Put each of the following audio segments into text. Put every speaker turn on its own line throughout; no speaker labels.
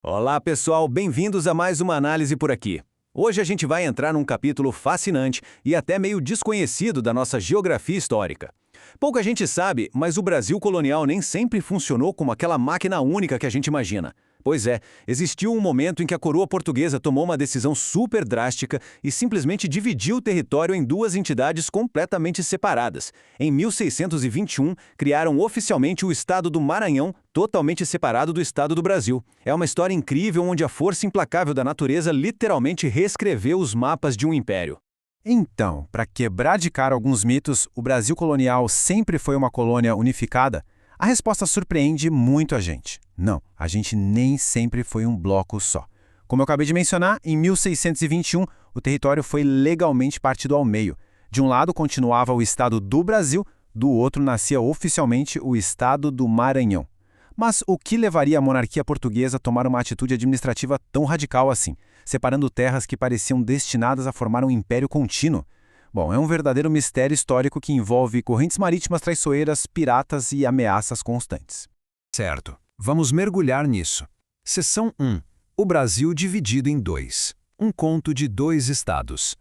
Olá, pessoal, bem-vindos a mais uma análise por aqui. Hoje a gente vai entrar num capítulo fascinante e até meio desconhecido da nossa geografia histórica. Pouca gente sabe, mas o Brasil colonial nem sempre funcionou como aquela máquina única que a gente imagina. Pois é, existiu um momento em que a coroa portuguesa tomou uma decisão super drástica e simplesmente dividiu o território em duas entidades completamente separadas. Em 1621, criaram oficialmente o Estado do Maranhão, totalmente separado do Estado do Brasil. É uma história incrível onde a força implacável da natureza literalmente reescreveu os mapas de um império.
Então, para quebrar de cara alguns mitos, o Brasil colonial sempre foi uma colônia unificada? A resposta surpreende muito a gente. Não, a gente nem sempre foi um bloco só. Como eu acabei de mencionar, em 1621, o território foi legalmente partido ao meio. De um lado continuava o Estado do Brasil, do outro nascia oficialmente o Estado do Maranhão. Mas o que levaria a monarquia portuguesa a tomar uma atitude administrativa tão radical assim, separando terras que pareciam destinadas a formar um império contínuo? Bom, é um verdadeiro mistério histórico que envolve correntes marítimas traiçoeiras, piratas e ameaças constantes.
Certo, vamos mergulhar nisso. Seção 1. O Brasil dividido em dois. Um conto de dois estados.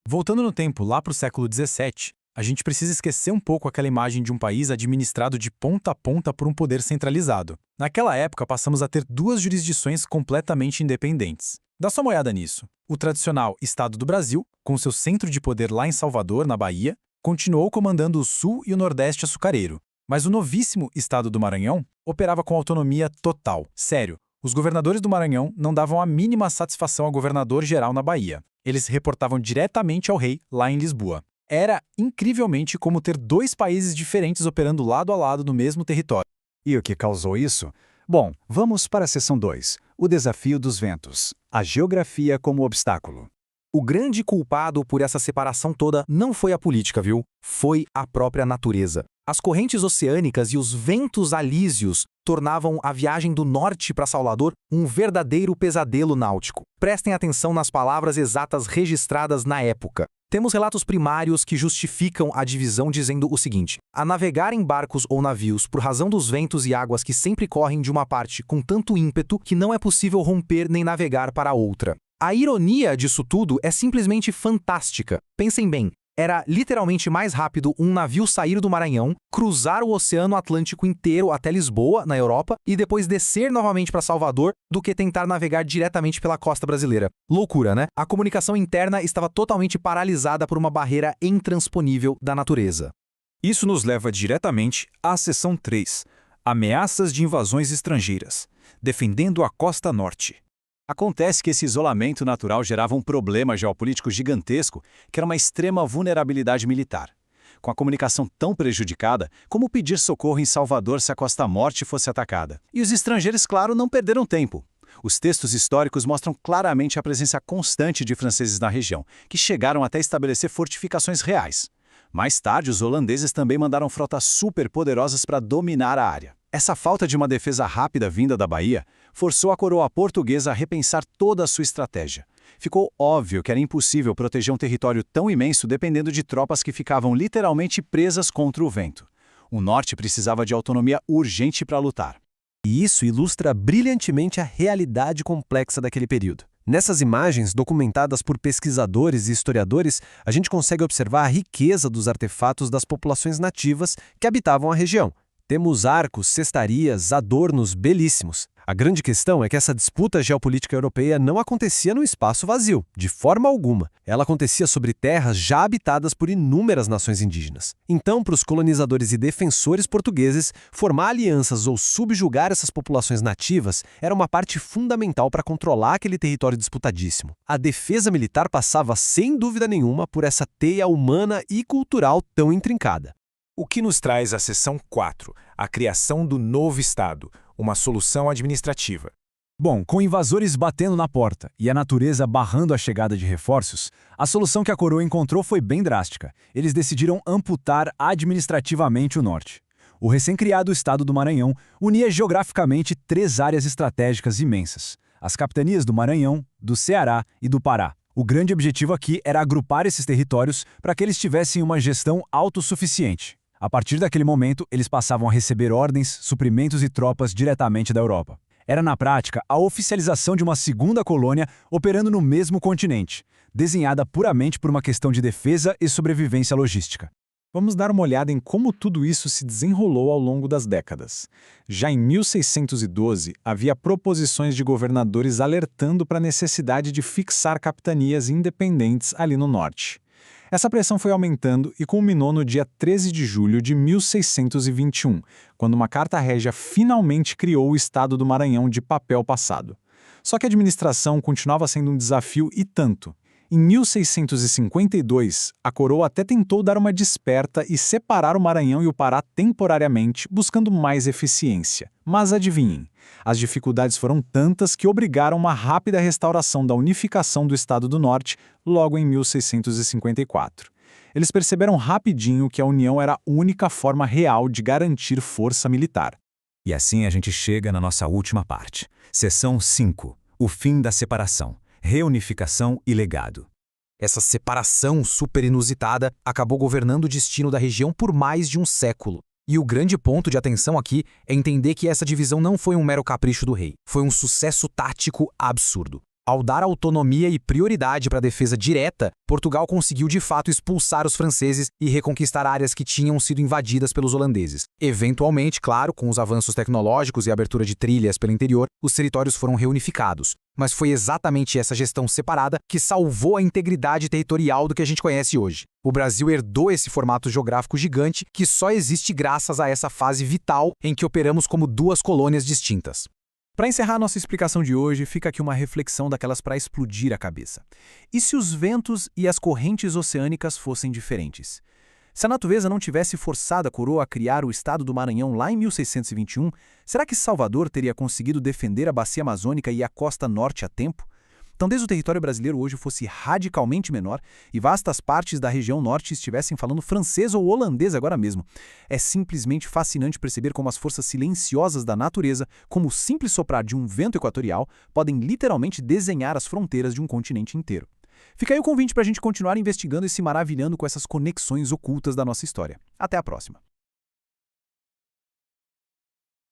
Voltando no tempo lá para o século XVII, a gente precisa esquecer um pouco aquela imagem de um país administrado de ponta a ponta por um poder centralizado. Naquela época, passamos a ter duas jurisdições completamente independentes. Dá só uma olhada nisso. O tradicional Estado do Brasil, com seu centro de poder lá em Salvador, na Bahia, continuou comandando o sul e o nordeste açucareiro. Mas o novíssimo Estado do Maranhão operava com autonomia total. Sério, os governadores do Maranhão não davam a mínima satisfação ao governador-geral na Bahia. Eles reportavam diretamente ao rei, lá em Lisboa. Era, incrivelmente, como ter dois países diferentes operando lado a lado no mesmo território.
E o que causou isso? Bom, vamos para a seção 2, o desafio dos ventos, a geografia como obstáculo.
O grande culpado por essa separação toda não foi a política, viu? Foi a própria natureza. As correntes oceânicas e os ventos alísios tornavam a viagem do norte para Salvador um verdadeiro pesadelo náutico. Prestem atenção nas palavras exatas registradas na época. Temos relatos primários que justificam a divisão dizendo o seguinte: a navegar em barcos ou navios por razão dos ventos e águas que sempre correm de uma parte com tanto ímpeto que não é possível romper nem navegar para outra. A ironia disso tudo é simplesmente fantástica. Pensem bem, era literalmente mais rápido um navio sair do Maranhão, cruzar o Oceano Atlântico inteiro até Lisboa, na Europa, e depois descer novamente para Salvador, do que tentar navegar diretamente pela costa brasileira. Loucura, né? A comunicação interna estava totalmente paralisada por uma barreira intransponível da natureza.
Isso nos leva diretamente à seção 3, ameaças de invasões estrangeiras, defendendo a costa norte.
Acontece que esse isolamento natural gerava um problema geopolítico gigantesco, que era uma extrema vulnerabilidade militar. Com a comunicação tão prejudicada, como pedir socorro em Salvador se a Costa Norte fosse atacada? E os estrangeiros, claro, não perderam tempo. Os textos históricos mostram claramente a presença constante de franceses na região, que chegaram até estabelecer fortificações reais. Mais tarde, os holandeses também mandaram frotas superpoderosas para dominar a área. Essa falta de uma defesa rápida vinda da Bahia forçou a coroa portuguesa a repensar toda a sua estratégia. Ficou óbvio que era impossível proteger um território tão imenso dependendo de tropas que ficavam literalmente presas contra o vento. O norte precisava de autonomia urgente para lutar.
E isso ilustra brilhantemente a realidade complexa daquele período. Nessas imagens, documentadas por pesquisadores e historiadores, a gente consegue observar a riqueza dos artefatos das populações nativas que habitavam a região. Temos arcos, cestarias, adornos belíssimos. A grande questão é que essa disputa geopolítica europeia não acontecia num espaço vazio, de forma alguma. Ela acontecia sobre terras já habitadas por inúmeras nações indígenas. Então, para os colonizadores e defensores portugueses, formar alianças ou subjugar essas populações nativas era uma parte fundamental para controlar aquele território disputadíssimo. A defesa militar passava, sem dúvida nenhuma, por essa teia humana e cultural tão intrincada.
O que nos traz a seção 4, a criação do novo Estado, uma solução administrativa.
Bom, com invasores batendo na porta e a natureza barrando a chegada de reforços, a solução que a coroa encontrou foi bem drástica. Eles decidiram amputar administrativamente o norte. O recém-criado Estado do Maranhão unia geograficamente três áreas estratégicas imensas: as capitanias do Maranhão, do Ceará e do Pará. O grande objetivo aqui era agrupar esses territórios para que eles tivessem uma gestão autossuficiente. A partir daquele momento, eles passavam a receber ordens, suprimentos e tropas diretamente da Europa. Era, na prática, a oficialização de uma segunda colônia operando no mesmo continente, desenhada puramente por uma questão de defesa e sobrevivência logística.
Vamos dar uma olhada em como tudo isso se desenrolou ao longo das décadas. Já em 1612, havia proposições de governadores alertando para a necessidade de fixar capitanias independentes ali no norte. Essa pressão foi aumentando e culminou no dia 13 de julho de 1621, quando uma carta régia finalmente criou o Estado do Maranhão de papel passado. Só que a administração continuava sendo um desafio e tanto. Em 1652, a coroa até tentou dar uma desperta e separar o Maranhão e o Pará temporariamente, buscando mais eficiência. Mas adivinhem, as dificuldades foram tantas que obrigaram uma rápida restauração da unificação do Estado do Norte logo em 1654. Eles perceberam rapidinho que a união era a única forma real de garantir força militar.
E assim a gente chega na nossa última parte. Seção 5. O fim da separação. Reunificação e legado.
Essa separação super inusitada acabou governando o destino da região por mais de um século. E o grande ponto de atenção aqui é entender que essa divisão não foi um mero capricho do rei, foi um sucesso tático absurdo. Ao dar autonomia e prioridade para a defesa direta, Portugal conseguiu de fato expulsar os franceses e reconquistar áreas que tinham sido invadidas pelos holandeses. Eventualmente, claro, com os avanços tecnológicos e a abertura de trilhas pelo interior, os territórios foram reunificados. Mas foi exatamente essa gestão separada que salvou a integridade territorial do que a gente conhece hoje. O Brasil herdou esse formato geográfico gigante que só existe graças a essa fase vital em que operamos como duas colônias distintas.
Para encerrar nossa explicação de hoje, fica aqui uma reflexão daquelas para explodir a cabeça. E se os ventos e as correntes oceânicas fossem diferentes? Se a natureza não tivesse forçado a coroa a criar o Estado do Maranhão lá em 1621, será que Salvador teria conseguido defender a bacia amazônica e a costa norte a tempo? Talvez o território brasileiro hoje fosse radicalmente menor e vastas partes da região norte estivessem falando francês ou holandês agora mesmo. É simplesmente fascinante perceber como as forças silenciosas da natureza, como o simples soprar de um vento equatorial, podem literalmente desenhar as fronteiras de um continente inteiro. Fica aí o convite para a gente continuar investigando e se maravilhando com essas conexões ocultas da nossa história. Até a próxima!